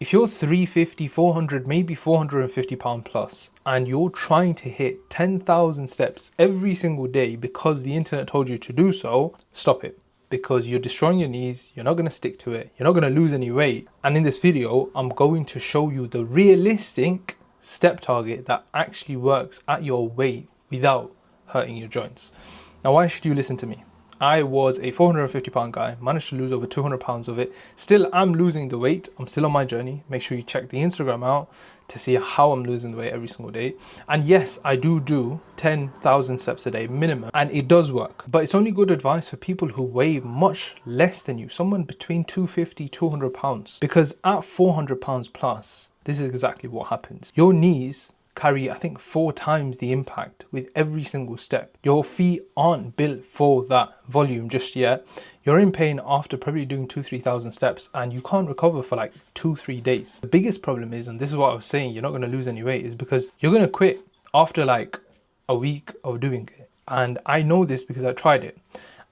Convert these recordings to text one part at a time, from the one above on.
If you're 350, 400, maybe 450 pound plus, and you're trying to hit 10,000 steps every single day because the internet told you to do so, stop it. Because you're destroying your knees, you're not going to stick to it, you're not going to lose any weight. And in this video, I'm going to show you the realistic step target that actually works at your weight without hurting your joints. Now, why should you listen to me? I was a 450 pound guy, managed to lose over 200 pounds of it. Still, I'm losing the weight. I'm still on my journey. Make sure you check the Instagram out to see how I'm losing the weight every single day. And yes, I do 10,000 steps a day minimum, and it does work. But it's only good advice for people who weigh much less than you, someone between 250, 200 pounds. Because at 400 pounds plus, this is exactly what happens. Your knees carry, I think, 4 times the impact with every single step. Your feet aren't built for that volume just yet. You're in pain after probably doing 2,000-3,000 steps, and you can't recover for like 2-3 days. The biggest problem is, and this is what I was saying, you're not going to lose any weight, is because you're going to quit after like a week of doing it. And I know this because I tried it.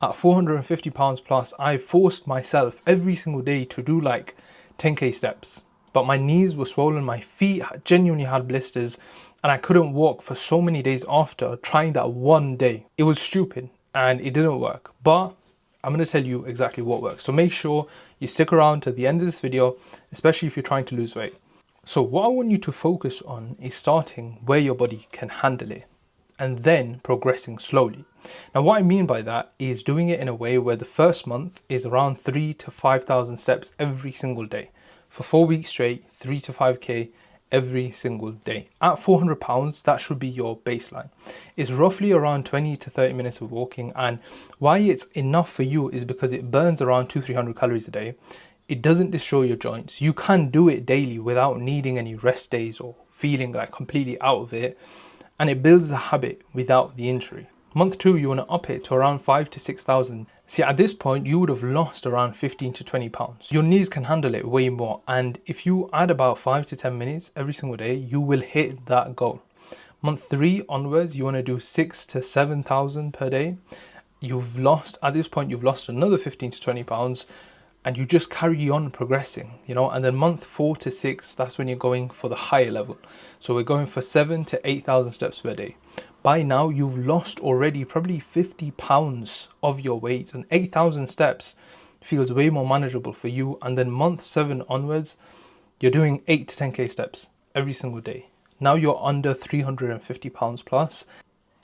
At 450 pounds plus, I forced myself every single day to do like 10k steps. But my knees were swollen, my feet genuinely had blisters, and I couldn't walk for so many days after trying that one day. It was stupid and it didn't work. But I'm going to tell you exactly what works. So make sure you stick around to the end of this video, especially if you're trying to lose weight. So what I want you to focus on is starting where your body can handle it, and then progressing slowly. Now, what I mean by that is doing it in a way where the first month is around 3,000 to 5,000 steps every single day. For 4 weeks straight, 3 to 5k every single day. At 400 pounds, that should be your baseline. It's roughly around 20 to 30 minutes of walking, and why it's enough for you is because it burns around 200-300 calories a day. It doesn't destroy your joints. You can do it daily without needing any rest days or feeling like completely out of it, and it builds the habit without the injury. Month 2, you want to up it to around 5,000 to 6,000. See, at this point, you would have lost around 15 to 20 pounds. Your knees can handle it way more. And if you add about 5 to 10 minutes every single day, you will hit that goal. Month 3 onwards, you want to do 6,000 to 7,000 per day. At this point, you've lost another 15 to 20 pounds. And you just carry on progressing, you know. And then month 4 to 6, that's when you're going for the higher level. So we're going for 7,000 to 8,000 steps per day. By now, you've lost already probably 50 pounds of your weight, and 8,000 steps feels way more manageable for you. And then month 7 onwards, you're doing 8 to 10k steps every single day. Now you're under 350 pounds plus.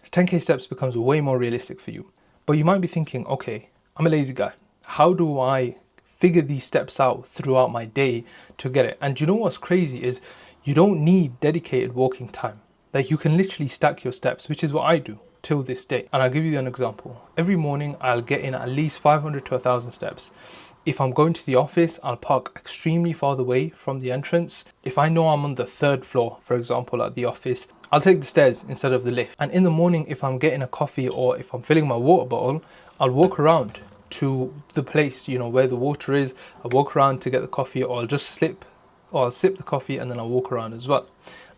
10k steps becomes way more realistic for you. But you might be thinking, okay, I'm a lazy guy. How do I figure these steps out throughout my day to get it? And you know what's crazy is you don't need dedicated walking time. Like, you can literally stack your steps, which is what I do till this day. And I'll give you an example. Every morning I'll get in at least 500 to 1,000 steps. If I'm going to the office, I'll park extremely far away from the entrance. If I know I'm on the 3rd floor, for example, at the office, I'll take the stairs instead of the lift. And in the morning, if I'm getting a coffee or if I'm filling my water bottle, I'll walk around to the place, you know, where the water is. I'll walk around to get the coffee, or I'll sip the coffee and then I'll walk around as well.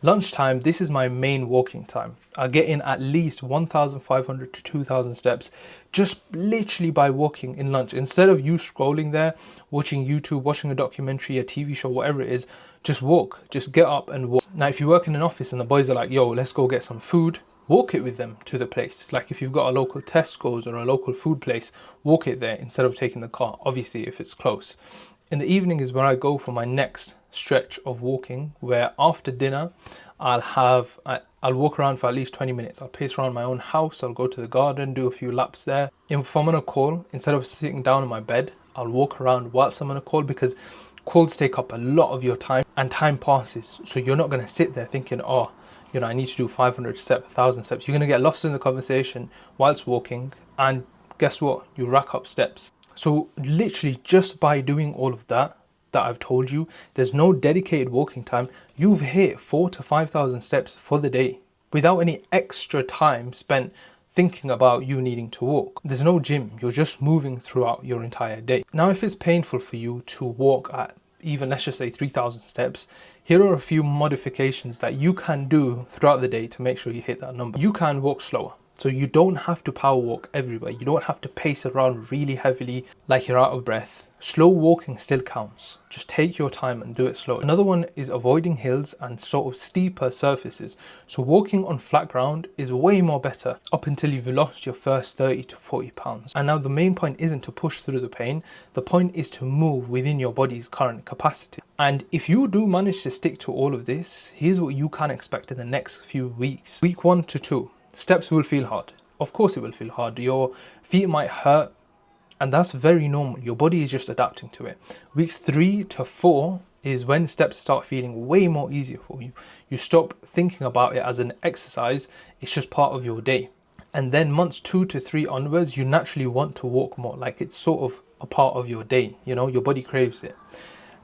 Lunchtime, this is my main walking time. I'll get in at least 1,500 to 2,000 steps just literally by walking in lunch. Instead of you scrolling there, watching YouTube, watching a documentary, a TV show, whatever it is, just walk, just get up and walk. Now, if you work in an office and the boys are like, yo, let's go get some food, walk it with them to the place. Like, if you've got a local Tesco's or a local food place, walk it there instead of taking the car, obviously if it's close. In the evening is where I go for my next stretch of walking, where after dinner I'll walk around for at least 20 minutes. I'll pace around my own house, I'll go to the garden, do a few laps there. If I'm on a call, instead of sitting down in my bed, I'll walk around whilst I'm on a call, because calls take up a lot of your time and time passes. So you're not going to sit there thinking, oh, you know, I need to do 500 steps, 1,000 steps. You're going to get lost in the conversation whilst walking, and guess what? You rack up steps. So literally just by doing all of that I've told you, there's no dedicated walking time, you've hit 4,000 to 5,000 steps for the day without any extra time spent thinking about you needing to walk. There's no gym, you're just moving throughout your entire day. Now, if it's painful for you to walk at even, let's just say, 3,000 steps, here are a few modifications that you can do throughout the day to make sure you hit that number. You can walk slower. So you don't have to power walk everywhere. You don't have to pace around really heavily like you're out of breath. Slow walking still counts. Just take your time and do it slowly. Another one is avoiding hills and sort of steeper surfaces. So walking on flat ground is way more better up until you've lost your first 30 to 40 pounds. And now the main point isn't to push through the pain. The point is to move within your body's current capacity. And if you do manage to stick to all of this, here's what you can expect in the next few weeks. Week 1 to 2. Steps will feel hard. Of course it will feel hard. Your feet might hurt, and that's very normal. Your body is just adapting to it. Weeks 3 to 4 is when steps start feeling way more easier for you. You stop thinking about it as an exercise. It's just part of your day. And then months 2 to 3 onwards, you naturally want to walk more, like it's sort of a part of your day. You know, your body craves it.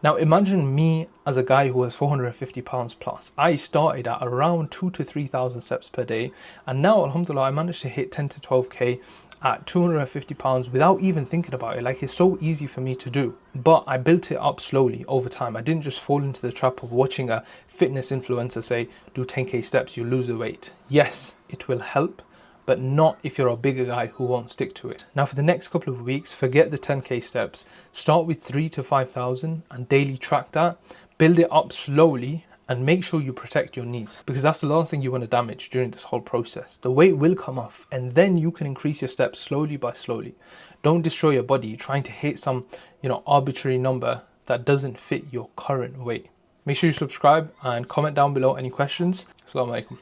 Now imagine me as a guy who was 450 pounds plus. I started at around 2 to 3,000 steps per day, and now alhamdulillah I managed to hit 10 to 12k at 250 pounds without even thinking about it. Like, it's so easy for me to do. But I built it up slowly over time. I didn't just fall into the trap of watching a fitness influencer say do 10k steps, you lose the weight. Yes, it will help, but not if you're a bigger guy who won't stick to it. Now for the next couple of weeks, forget the 10k steps. Start with 3 to 5,000 and daily track that. Build it up slowly and make sure you protect your knees, because that's the last thing you want to damage during this whole process. The weight will come off and then you can increase your steps slowly by slowly. Don't destroy your body trying to hit some, arbitrary number that doesn't fit your current weight. Make sure you subscribe and comment down below any questions. Assalamu alaikum.